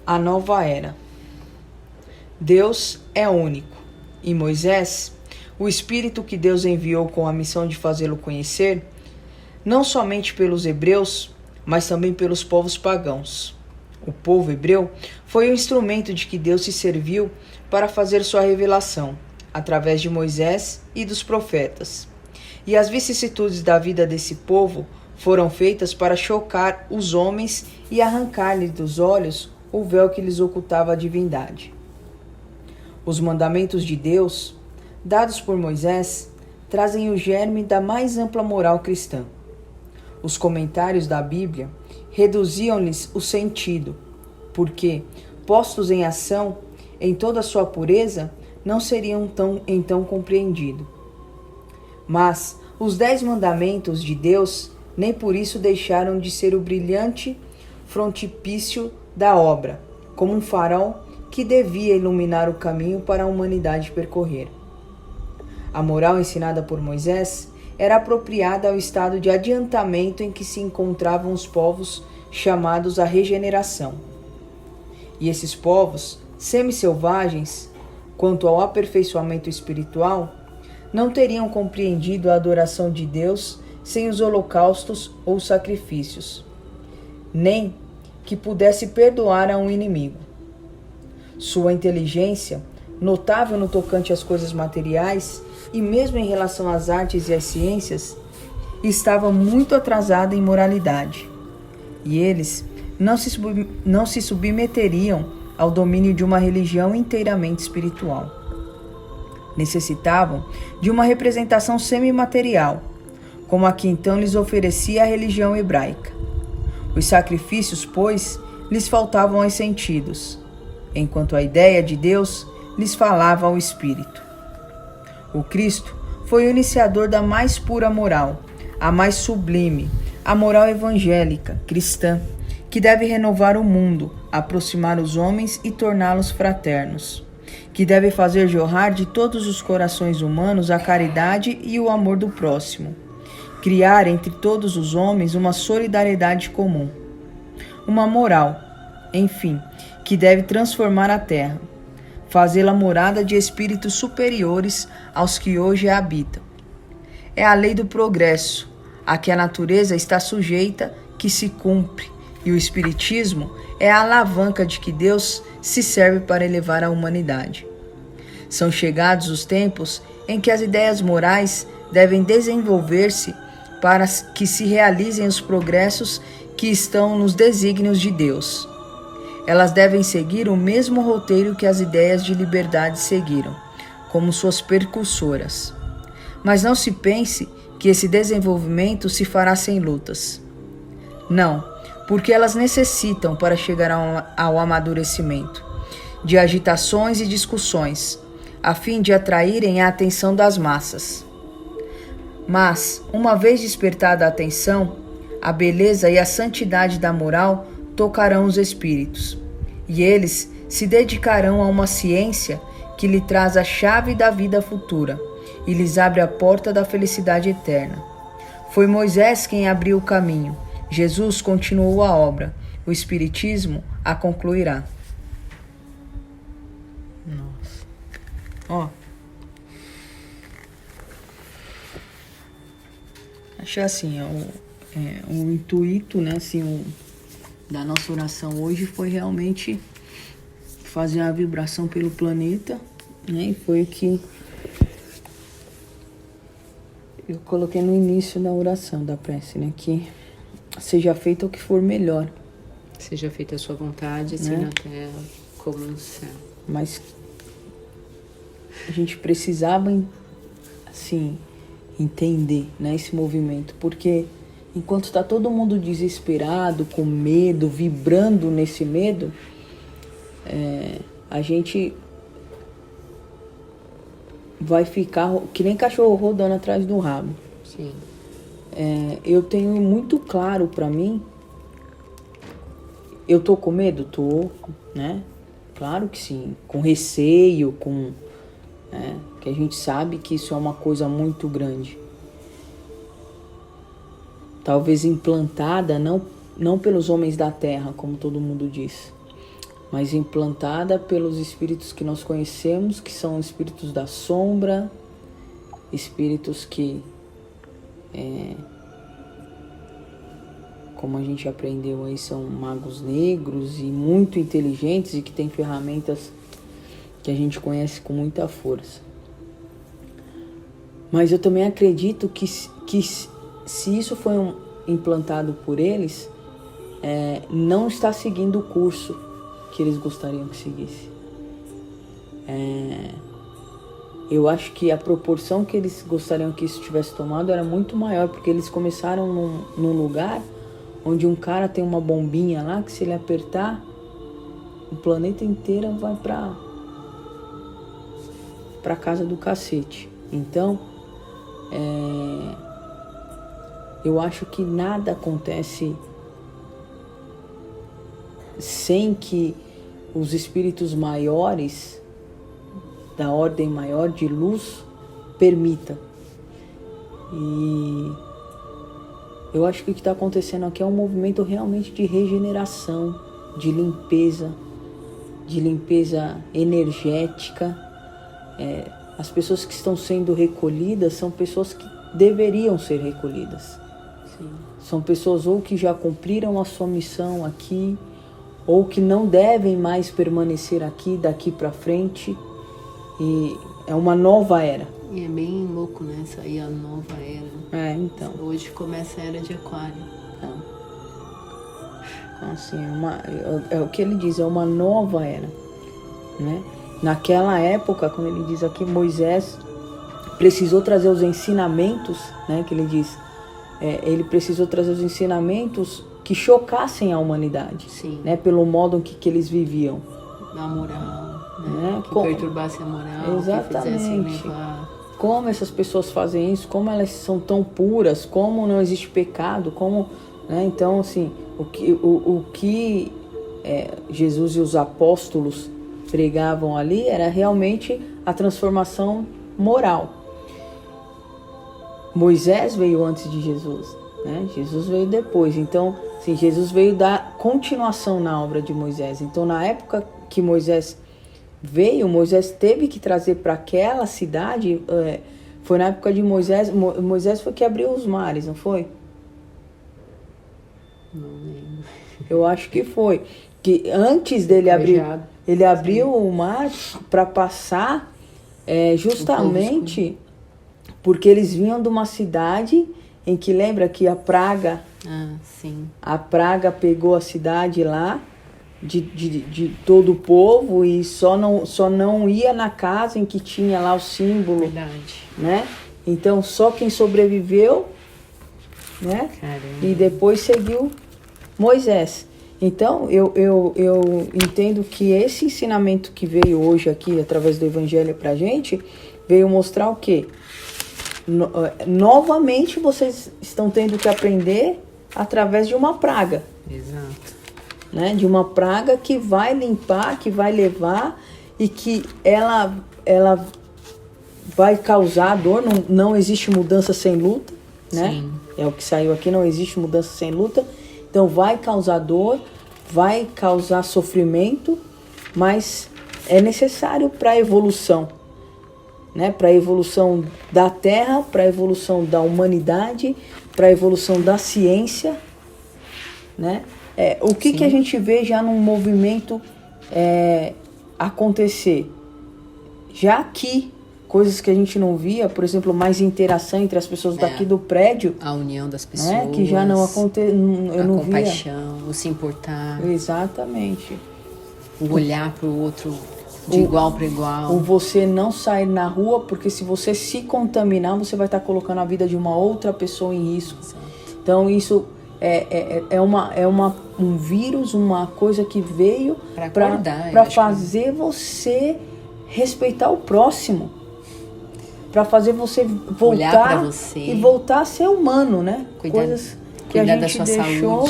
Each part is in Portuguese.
A nova era. Deus é único, e Moisés, o Espírito que Deus enviou com a missão de fazê-lo conhecer, não somente pelos hebreus, mas também pelos povos pagãos. O povo hebreu foi o instrumento de que Deus se serviu para fazer sua revelação, através de Moisés e dos profetas. E as vicissitudes da vida desse povo foram feitas para chocar os homens e arrancar-lhes dos olhos o véu que lhes ocultava a divindade. Os mandamentos de Deus, dados por Moisés, trazem o germe da mais ampla moral cristã. Os comentários da Bíblia reduziam-lhes o sentido, porque, postos em ação, em toda a sua pureza, não seriam então compreendidos. Mas os 10 mandamentos de Deus nem por isso deixaram de ser o brilhante frontispício da obra, como um farol que devia iluminar o caminho para a humanidade percorrer. A moral ensinada por Moisés era apropriada ao estado de adiantamento em que se encontravam os povos chamados à regeneração. E esses povos, semi-selvagens, quanto ao aperfeiçoamento espiritual, não teriam compreendido a adoração de Deus sem os holocaustos ou sacrifícios, nem que pudesse perdoar a um inimigo. Sua inteligência, notável no tocante às coisas materiais e mesmo em relação às artes e às ciências, estava muito atrasada em moralidade, e eles não se submeteriam ao domínio de uma religião inteiramente espiritual. Necessitavam de uma representação semimaterial, como a que então lhes oferecia a religião hebraica. Os sacrifícios, pois, lhes faltavam aos sentidos, enquanto a ideia de Deus lhes falava ao espírito. O Cristo foi o iniciador da mais pura moral, a mais sublime, a moral evangélica, cristã, que deve renovar o mundo, aproximar os homens e torná-los fraternos, que deve fazer jorrar de todos os corações humanos a caridade e o amor do próximo, criar entre todos os homens uma solidariedade comum, uma moral, enfim, que deve transformar a terra, fazê-la morada de espíritos superiores aos que hoje a habitam. É a lei do progresso, a que a natureza está sujeita, que se cumpre, e o espiritismo é a alavanca de que Deus se serve para elevar a humanidade. São chegados os tempos em que as ideias morais devem desenvolver-se para que se realizem os progressos que estão nos desígnios de Deus. Elas devem seguir o mesmo roteiro que as ideias de liberdade seguiram, como suas percursoras. Mas não se pense que esse desenvolvimento se fará sem lutas. Não, porque elas necessitam, para chegar ao amadurecimento, de agitações e discussões, a fim de atraírem a atenção das massas. Mas, uma vez despertada a atenção, a beleza e a santidade da moral tocarão os espíritos, e eles se dedicarão a uma ciência que lhe traz a chave da vida futura e lhes abre a porta da felicidade eterna. Foi Moisés quem abriu o caminho, Jesus continuou a obra, o Espiritismo a concluirá. Nossa. Ó. Acho assim, o intuito, né, assim, da nossa oração hoje foi realmente fazer a vibração pelo planeta, né, e foi o que eu coloquei no início da oração, da prece, né, que seja feito o que for melhor. Seja feita a sua vontade, assim, né? na terra como no céu. Mas a gente precisava, assim, entender, né, esse movimento, porque enquanto está todo mundo desesperado, com medo, vibrando nesse medo, a gente vai ficar que nem cachorro rodando atrás do rabo. Sim. Eu tenho muito claro para mim, eu tô com medo? Tô, né? Claro que sim, com receio, que a gente sabe que isso é uma coisa muito grande. Talvez implantada não pelos homens da terra, como todo mundo diz, mas implantada pelos espíritos que nós conhecemos, que são espíritos da sombra, espíritos que, como a gente aprendeu aí, são magos negros e muito inteligentes e que têm ferramentas que a gente conhece com muita força. Mas eu também acredito que se isso foi implantado por eles, não está seguindo o curso que eles gostariam que seguisse. Eu acho que a proporção que eles gostariam que isso tivesse tomado era muito maior, porque eles começaram num lugar onde um cara tem uma bombinha lá, que se ele apertar, o planeta inteiro vai pra casa do cacete. Então, eu acho que nada acontece sem que os espíritos maiores, da ordem maior de luz, permita. E eu acho que o que está acontecendo aqui é um movimento realmente de regeneração, de limpeza energética. As pessoas que estão sendo recolhidas são pessoas que deveriam ser recolhidas. Sim. São pessoas ou que já cumpriram a sua missão aqui, ou que não devem mais permanecer aqui daqui para frente. E é uma nova era. E é bem louco, né? Isso aí é a nova era. Então. Hoje começa a era de Aquário. Então, assim, é o que ele diz, é uma nova era, né? Naquela época, como ele diz aqui, Moisés precisou trazer os ensinamentos, né? Que ele diz, ele precisou trazer os ensinamentos que chocassem a humanidade. Sim. Né? Pelo modo que eles viviam. A moral, né? Que perturbasse a moral. Exatamente. Que fizesse levar. Como essas pessoas fazem isso, como elas são tão puras, como não existe pecado, como, né? Então, assim, o que Jesus e os apóstolos pregavam ali era realmente a transformação moral. Moisés veio antes de Jesus, né? Jesus veio depois. Então, assim, Jesus veio dar continuação na obra de Moisés. Então, na época que Moisés veio, Moisés teve que trazer para aquela cidade, foi na época de Moisés, Moisés foi que abriu os mares, não foi? Não lembro. Eu acho que foi. Que antes dele abrir, ele abriu o mar para passar, justamente porque eles vinham de uma cidade em que, lembra que a praga, a praga pegou a cidade lá, de todo o povo, e só não ia na casa em que tinha lá o símbolo. Verdade. Né? Então só quem sobreviveu, né? Caramba. E depois seguiu Moisés. Então eu entendo que esse ensinamento que veio hoje aqui através do Evangelho pra gente, veio mostrar o quê? Novamente vocês estão tendo que aprender através de uma praga. Exato. Né? De uma praga que vai limpar, que vai levar e que ela vai causar dor. Não existe mudança sem luta, né? Sim. É o que saiu aqui, não existe mudança sem luta. Então vai causar dor, vai causar sofrimento, mas é necessário para a evolução, né? Para a evolução da Terra, para a evolução da humanidade, para a evolução da ciência, né? O que a gente vê já num movimento acontecer? Já aqui, coisas que a gente não via, por exemplo, mais interação entre as pessoas daqui do prédio. A união das pessoas. Né? Que já não acontece, eu não via. A compaixão, o se importar. Exatamente. O olhar para o outro de igual para igual. O você não sair na rua, porque se você se contaminar, você vai estar colocando a vida de uma outra pessoa em risco. Exato. Então isso um vírus, uma coisa que veio para fazer você respeitar o próximo, para fazer você voltar e voltar a ser humano, né? Coisas que a gente deixou,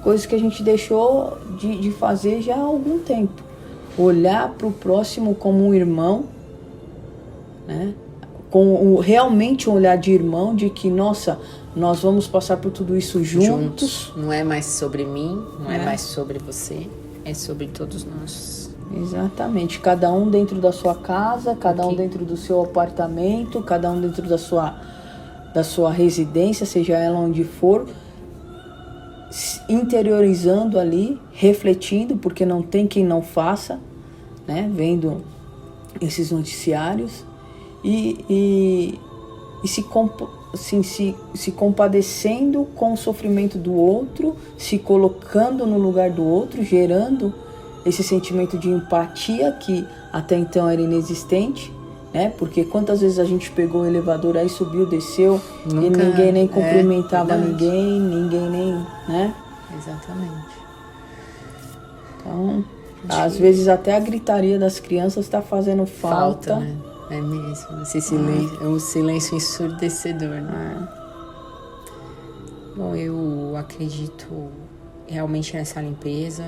coisas que a gente deixou de fazer já há algum tempo. Olhar para o próximo como um irmão, né? Com realmente um olhar de irmão, de que, nossa, nós vamos passar por tudo isso juntos. Não é mais sobre mim, não é mais sobre você. é sobre todos nós. Exatamente, cada um dentro da sua casa, cada um dentro do seu apartamento, cada um dentro da sua residência, seja ela onde for, interiorizando ali, refletindo, porque não tem quem não faça, né? Vendo esses noticiários e se compadecendo com o sofrimento do outro, se colocando no lugar do outro, gerando esse sentimento de empatia que até então era inexistente, né? Porque quantas vezes a gente pegou o elevador, aí subiu, desceu, e ninguém nem cumprimentava ninguém nem, né? Exatamente. Então, às vezes até a gritaria das crianças está fazendo falta. Né? É mesmo, esse silêncio, é um silêncio ensurdecedor, né? Bom, eu acredito realmente nessa limpeza,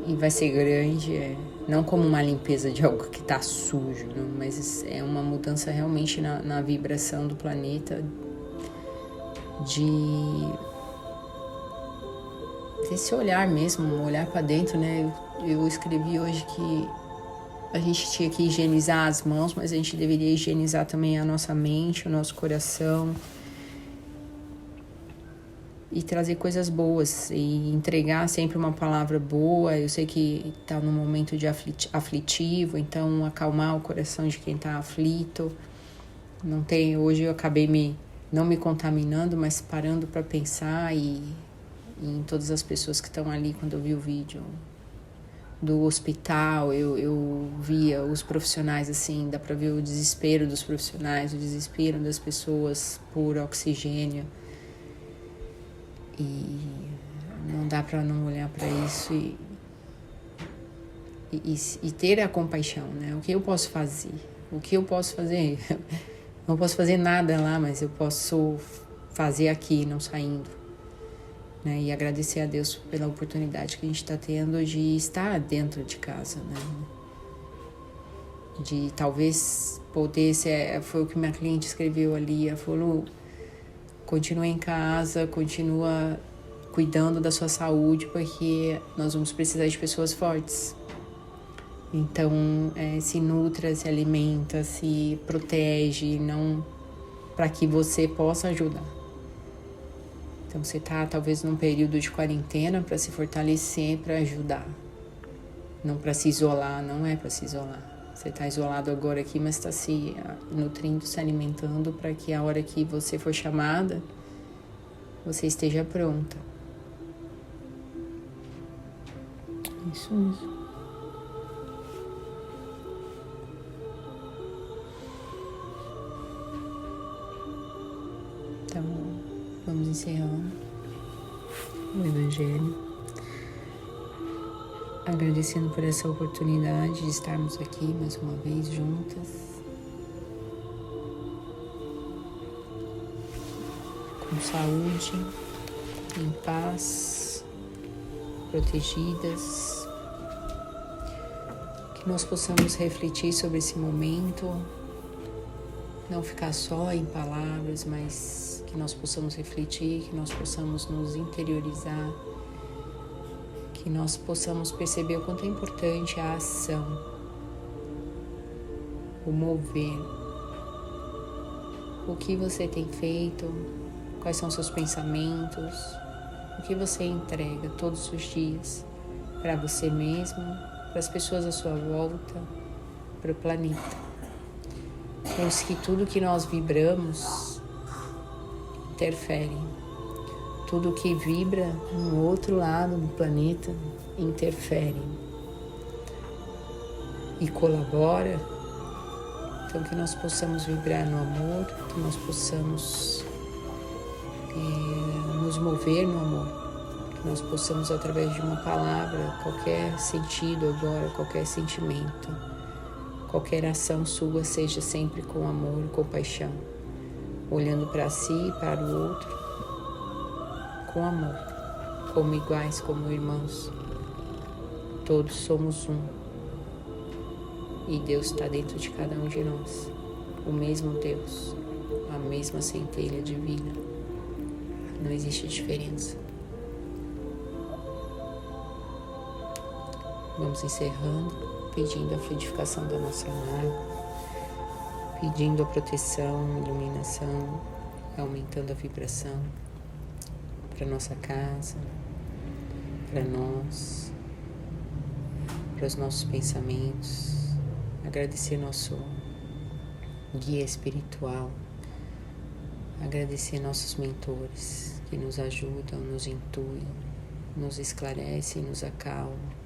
e vai ser grande, não como uma limpeza de algo que está sujo, não, mas é uma mudança realmente na vibração do planeta, desse olhar mesmo, olhar para dentro, né? Eu escrevi hoje que a gente tinha que higienizar as mãos, mas a gente deveria higienizar também a nossa mente, o nosso coração, e trazer coisas boas e entregar sempre uma palavra boa. Eu sei que está num momento de aflitivo, então acalmar o coração de quem está aflito. Hoje eu acabei não me contaminando, mas parando para pensar e em todas as pessoas que estão ali. Quando eu vi o vídeo do hospital, eu via os profissionais, assim, dá para ver o desespero dos profissionais, o desespero das pessoas por oxigênio. E não dá para não olhar para isso e ter a compaixão, né? O que eu posso fazer? O que eu posso fazer? Não posso fazer nada lá, mas eu posso fazer aqui, não saindo, né? E agradecer a Deus pela oportunidade que a gente está tendo de estar dentro de casa, né? De talvez poder ser... Foi o que minha cliente escreveu ali. Ela falou: continua em casa, continua cuidando da sua saúde, porque nós vamos precisar de pessoas fortes. Então, se nutra, se alimenta, se protege, não para que você possa ajudar. Então, você está talvez num período de quarentena para se fortalecer, para ajudar. Não para se isolar, não é para se isolar. Você está isolado agora aqui, mas está se nutrindo, se alimentando para que a hora que você for chamada, você esteja pronta. Isso mesmo. Então, vamos encerrando o Evangelho. Agradecendo por essa oportunidade de estarmos aqui mais uma vez juntas. Com saúde, em paz, protegidas. Que nós possamos refletir sobre esse momento, não ficar só em palavras, mas que nós possamos refletir, que nós possamos nos interiorizar, que nós possamos perceber o quanto é importante a ação, o mover. O que você tem feito, quais são seus pensamentos, o que você entrega todos os dias para você mesmo, para as pessoas à sua volta, para o planeta. Pense que tudo que nós vibramos interfere. Tudo que vibra no outro lado do planeta interfere e colabora. Então, que nós possamos vibrar no amor, que nós possamos nos mover no amor, que nós possamos, através de uma palavra, qualquer sentido agora, qualquer sentimento, qualquer ação sua, seja sempre com amor, com paixão, olhando para si e para o outro, com amor, como iguais, como irmãos. Todos somos um. E Deus está dentro de cada um de nós. O mesmo Deus, a mesma centelha divina. Não existe diferença. Vamos encerrando, pedindo a fluidificação da nossa água, pedindo a proteção, iluminação, aumentando a vibração para nossa casa, para nós, para os nossos pensamentos. Agradecer nosso guia espiritual, agradecer nossos mentores que nos ajudam, nos intuem, nos esclarecem, nos acalmam,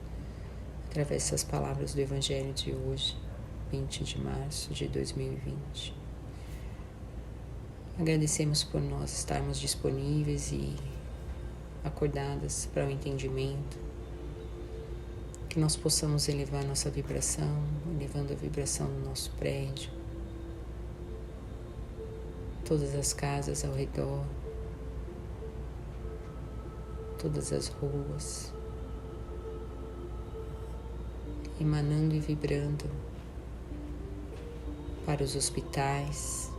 através dessas palavras do Evangelho de hoje, 20 de março de 2020. Agradecemos por nós estarmos disponíveis e acordadas para o entendimento, que nós possamos elevar nossa vibração, elevando a vibração do nosso prédio, todas as casas ao redor, todas as ruas, emanando e vibrando para os hospitais,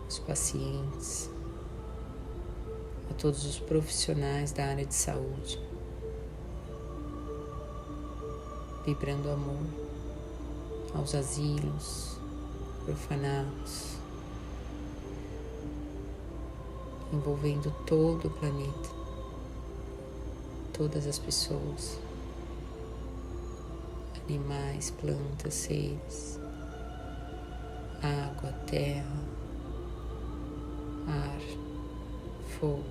os pacientes, a todos os profissionais da área de saúde, vibrando amor aos asilos, orfanatos, envolvendo todo o planeta, todas as pessoas, animais, plantas, seres, água, terra, ar, fogo,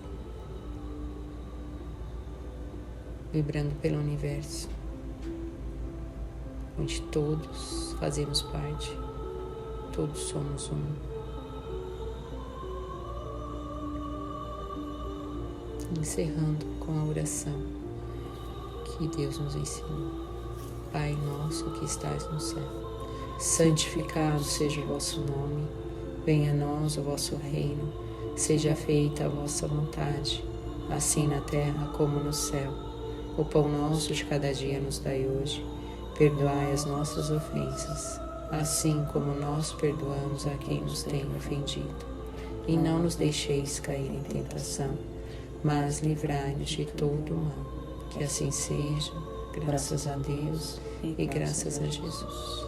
vibrando pelo universo, onde todos fazemos parte, todos somos um. Encerrando com a oração que Deus nos ensinou. Pai nosso que estás no céu, santificado seja o vosso nome, venha a nós o vosso reino, seja feita a vossa vontade, assim na terra como no céu. O pão nosso de cada dia nos dai hoje, perdoai as nossas ofensas, assim como nós perdoamos a quem nos tem ofendido. E não nos deixeis cair em tentação, mas livrai-nos de todo o mal. Que assim seja, graças a Deus e graças a Jesus.